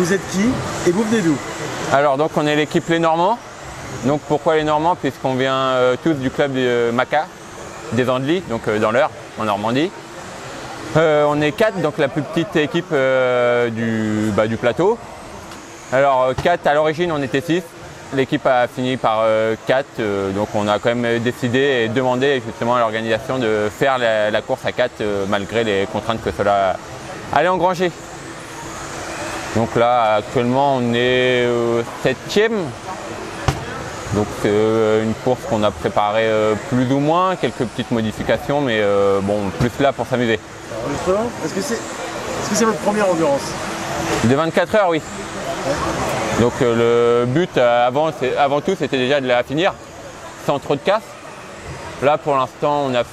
vous êtes qui et vous venez d'où? Alors donc on est l'équipe Les Normands. Donc pourquoi les Normands? Puisqu'on vient tous du club de Maca, des Andelys, donc dans l'Eure, en Normandie. On est 4, donc la plus petite équipe du plateau. Alors 4, à l'origine on était 6. L'équipe a fini par 4, donc on a quand même décidé et demandé justement à l'organisation de faire la course à 4 malgré les contraintes que cela allait engranger. Donc là actuellement on est 7e, donc c'est une course qu'on a préparée plus ou moins, quelques petites modifications, mais bon, plus là pour s'amuser. Justement, est-ce que c'est votre première endurance? De 24 heures, oui. Donc le but avant tout c'était déjà de la finir sans trop de casse. Là pour l'instant on a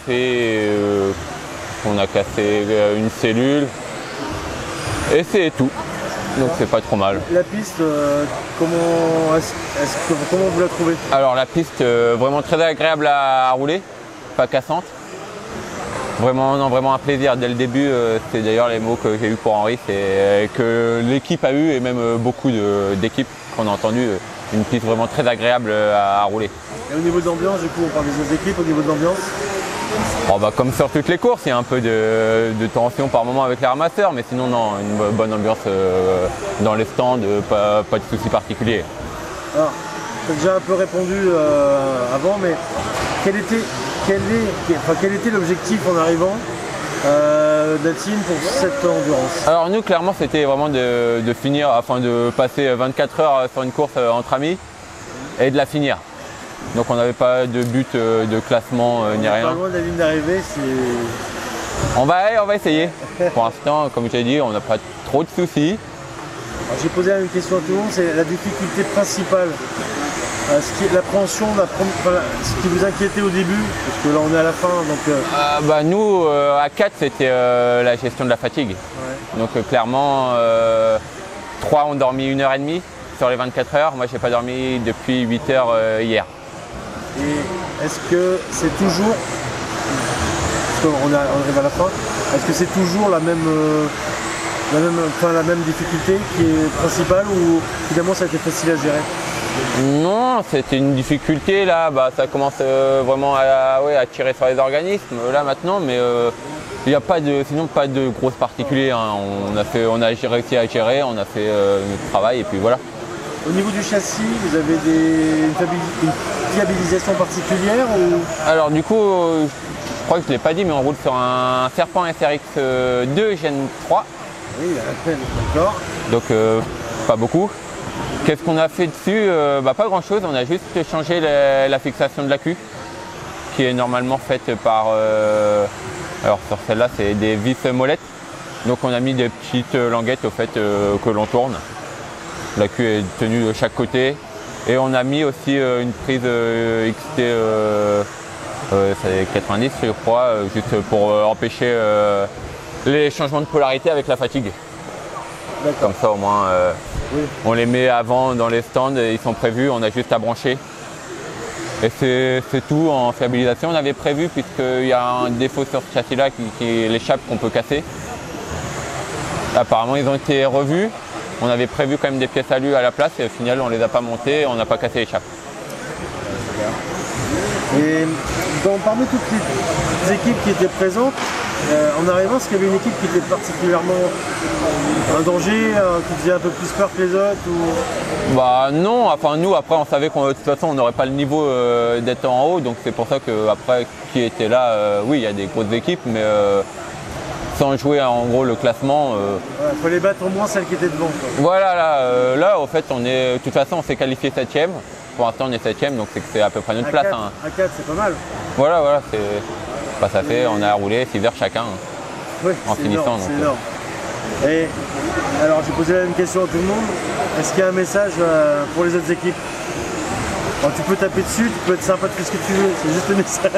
cassé une cellule et c'est tout. Donc c'est pas trop mal. La piste, comment vous la trouvez? Alors la piste vraiment très agréable à rouler, pas cassante. Vraiment, non, vraiment un plaisir dès le début. C'est d'ailleurs les mots que j'ai eu pour Henri, c'est que l'équipe a eu et même beaucoup d'équipes qu'on a entendu. Une piste vraiment très agréable à rouler. Et au niveau de l'ambiance, du coup, on parle des autres équipes, au niveau de l'ambiance? Oh bah, comme sur toutes les courses, il y a un peu de tension par moment avec les ramasseurs, mais sinon non, une bonne ambiance dans les stands, pas de soucis particuliers. Alors, tu as déjà un peu répondu avant, mais quel était l'objectif en arrivant d'Altine pour cette endurance? Alors nous clairement c'était vraiment de finir, enfin de passer 24 heures sur une course entre amis et de la finir. Donc on n'avait pas de but de classement ni rien. Pas loin de la ligne d'arrivée, on va essayer. Pour l'instant, comme je t'ai dit, on n'a pas trop de soucis. J'ai posé la même question à tout le monde, c'est la difficulté principale. L'appréhension, ce qui vous inquiétait au début, parce que là on est à la fin. Donc, nous, à 4, c'était la gestion de la fatigue. Ouais. Donc clairement, 3 ont dormi 1h30 sur les 24 heures. Moi, j'ai pas dormi depuis 8 heures hier. Et est-ce que c'est toujours, parce qu'on arrive à la fin, est-ce que c'est toujours la même difficulté qui est principale ou finalement ça a été facile à gérer? Non, c'était une difficulté là, ça commence vraiment à tirer sur les organismes là maintenant, mais il n'y a sinon pas de grosses particuliers. Hein. On a réussi à gérer, on a fait notre travail et puis voilà. Au niveau du châssis, vous avez une fiabilisation particulière ou... Alors du coup, je crois que je ne l'ai pas dit, mais on roule sur un Serpent SRX2 Gen 3. Oui, d'accord. Donc pas beaucoup. Qu'est-ce qu'on a fait dessus? Pas grand chose, on a juste changé la fixation de la queue qui est normalement faite par... alors sur celle-là c'est des vis molettes. Donc on a mis des petites languettes au fait que l'on tourne. La queue est tenue de chaque côté. Et on a mis aussi une prise XT 90 je crois, juste pour empêcher les changements de polarité avec la fatigue. Comme ça au moins oui. On les met avant dans les stands et ils sont prévus, on a juste à brancher. Et c'est tout en fiabilisation. On avait prévu, puisqu'il y a un défaut sur ce châssis là qui est l'échappe qu'on peut casser. Apparemment ils ont été revus. On avait prévu quand même des pièces alu à la place et au final on ne les a pas montées, on n'a pas cassé l'échappe. Et parmi toutes les équipes qui étaient présentes, en arrivant, est-ce qu'il y avait une équipe qui était particulièrement un danger, qui faisait un peu plus peur que les autres ou... Non, enfin nous après on savait que de toute façon on n'aurait pas le niveau d'être en haut, donc c'est pour ça que après qui était là, oui il y a des grosses équipes, mais sans jouer en gros le classement. Il faut les battre au moins celles qui étaient devant. Quoi. Voilà, là au fait de toute façon on s'est qualifié 7e. Pour l'instant on est 7e, donc c'est que c'est à peu près notre place. À 4 c'est pas mal. Voilà, ça fait, on a roulé 6 heures chacun oui, en finissant. C'est énorme. Et alors j'ai posé la même question à tout le monde. Est-ce qu'il y a un message pour les autres équipes? Alors, tu peux taper dessus, tu peux être sympa, tu fais ce que tu veux, c'est juste le message.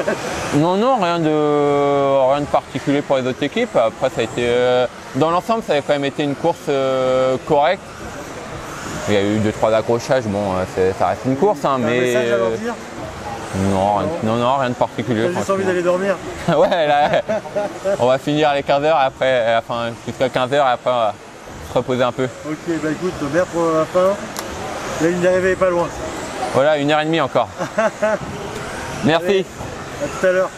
Non, rien de particulier pour les autres équipes. Après ça a été, dans l'ensemble ça a quand même été une course correcte. Il y a eu 2-3 accrochages, bon ça reste une course, hein, mais... Un message à leur dire? Non, rien de particulier. T'as juste envie d'aller dormir? Ouais, là, on va finir les 15 h après, enfin jusqu'à 15 h et après se reposer un peu. Ok, bah écoute, merde pour la fin. La ligne d'arrivée est pas loin. Voilà, 1h30 encore. Merci. Allez, à tout à l'heure.